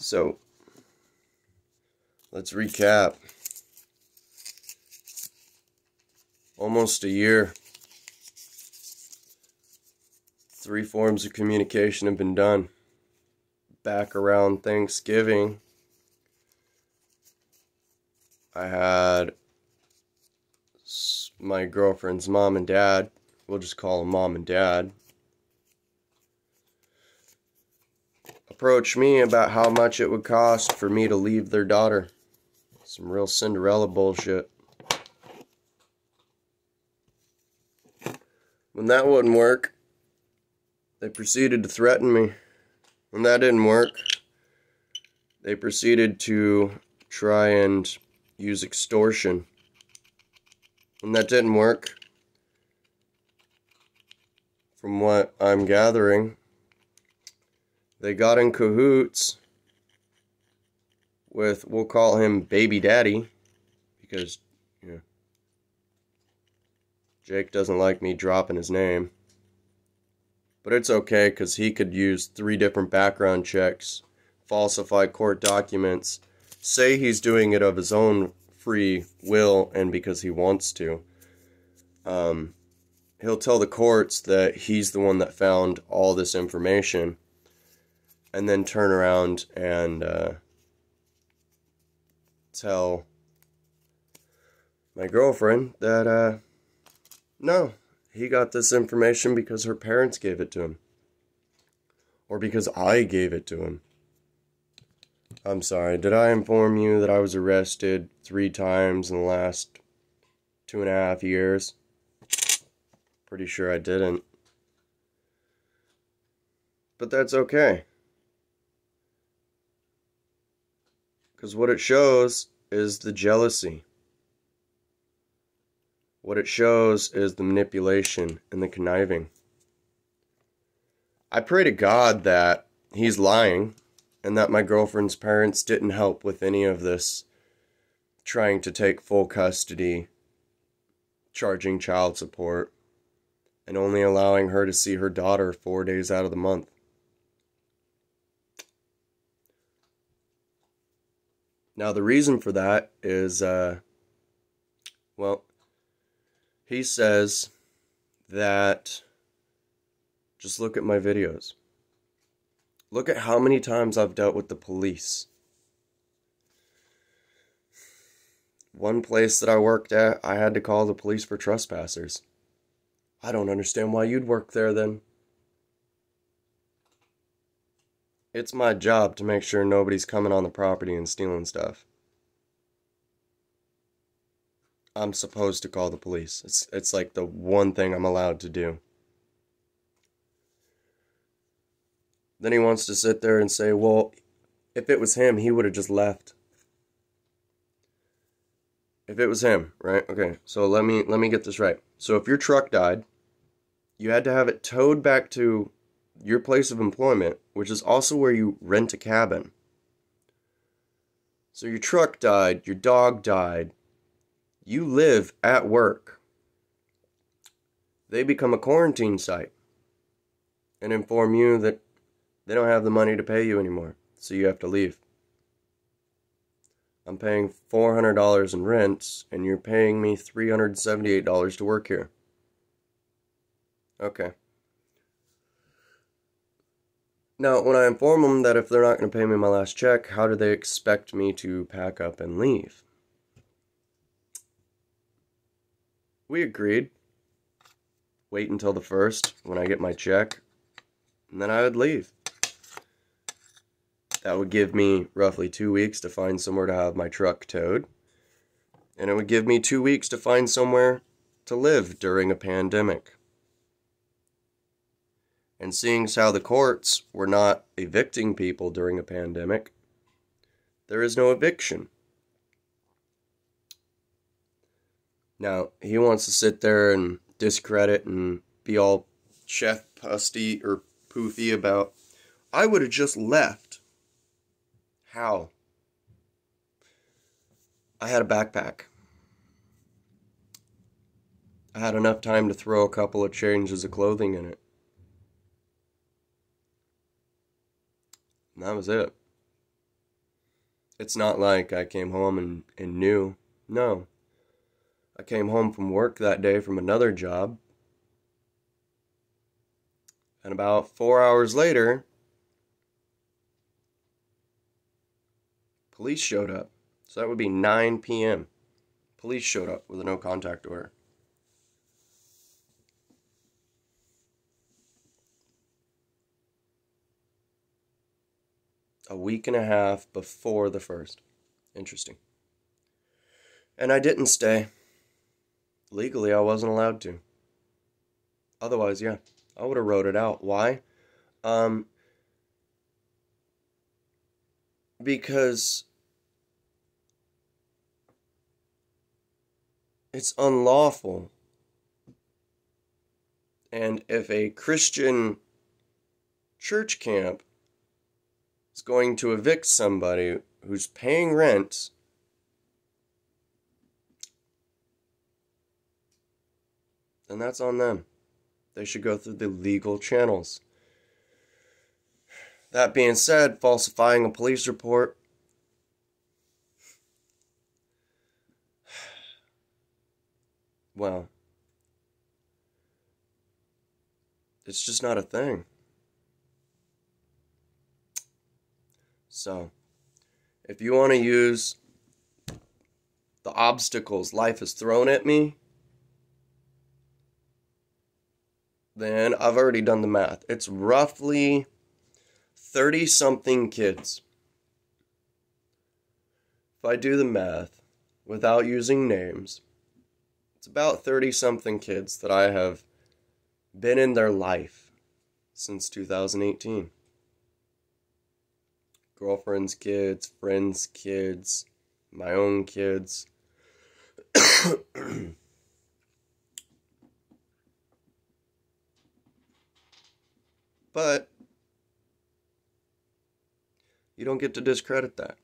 So, let's recap. Almost a year. 3 forms of communication have been done. Back around Thanksgiving, I had my girlfriend's mom and dad, we'll just call them mom and dad, approach me about how much it would cost for me to leave their daughter. Some real Cinderella bullshit. When that wouldn't work, they proceeded to threaten me. When that didn't work, they proceeded to try and use extortion. When that didn't work, from what I'm gathering, they got in cahoots with, we'll call him Baby Daddy, because, you know, Jake doesn't like me dropping his name. But it's okay, because he could use 3 different background checks, falsify court documents, say he's doing it of his own free will and because he wants to. He'll tell the courts that he's the one that found all this information, and then turn around and tell my girlfriend that, no, he got this information because her parents gave it to him. Or because I gave it to him. I'm sorry, did I inform you that I was arrested 3 times in the last 2.5 years? Pretty sure I didn't. But that's okay. Because what it shows is the jealousy. What it shows is the manipulation and the conniving. I pray to God that he's lying and that my girlfriend's parents didn't help with any of this, trying to take full custody, charging child support, and only allowing her to see her daughter 4 days out of the month. Now, the reason for that is, well, he says that, just look at my videos. Look at how many times I've dealt with the police. One place that I worked at, I had to call the police for trespassers. I don't understand why you'd work there then. It's my job to make sure nobody's coming on the property and stealing stuff. I'm supposed to call the police. It's like the one thing I'm allowed to do. Then he wants to sit there and say, well, if it was him, he would have just left. If it was him, right? Okay, so let me get this right. So if your truck died, you had to have it towed back to your place of employment, which is also where you rent a cabin. So your truck died, your dog died, you live at work. They become a quarantine site and inform you that they don't have the money to pay you anymore, so you have to leave. I'm paying $400 in rent, and you're paying me $378 to work here. Okay. Now, when I inform them that if they're not going to pay me my last check, how do they expect me to pack up and leave? We agreed. Wait until the 1st, when I get my check, and then I would leave. That would give me roughly 2 weeks to find somewhere to have my truck towed. And it would give me 2 weeks to find somewhere to live during a pandemic. And seeing as how the courts were not evicting people during a pandemic, there is no eviction. Now, he wants to sit there and discredit and be all chef pusty or poofy about, I would have just left. How? I had a backpack. I had enough time to throw a couple of changes of clothing in it. And that was it. It's not like I came home and knew. No. I came home from work that day from another job, and about 4 hours later, police showed up. So that would be 9 p.m. Police showed up with a no contact order. A week and a half before the first. Interesting. And I didn't stay. Legally, I wasn't allowed to. Otherwise, yeah, I would have wrote it out. Why? Um, because it's unlawful. And if a Christian church camp is going to evict somebody who's paying rent, then that's on them. They should go through the legal channels. That being said, falsifying a police report, well, it's just not a thing. So, if you want to use the obstacles life has thrown at me, then I've already done the math. It's roughly 30-something kids. If I do the math without using names, it's about 30-something kids that I have been in their life since 2018. Girlfriend's kids, friends' kids, my own kids. But you don't get to discredit that.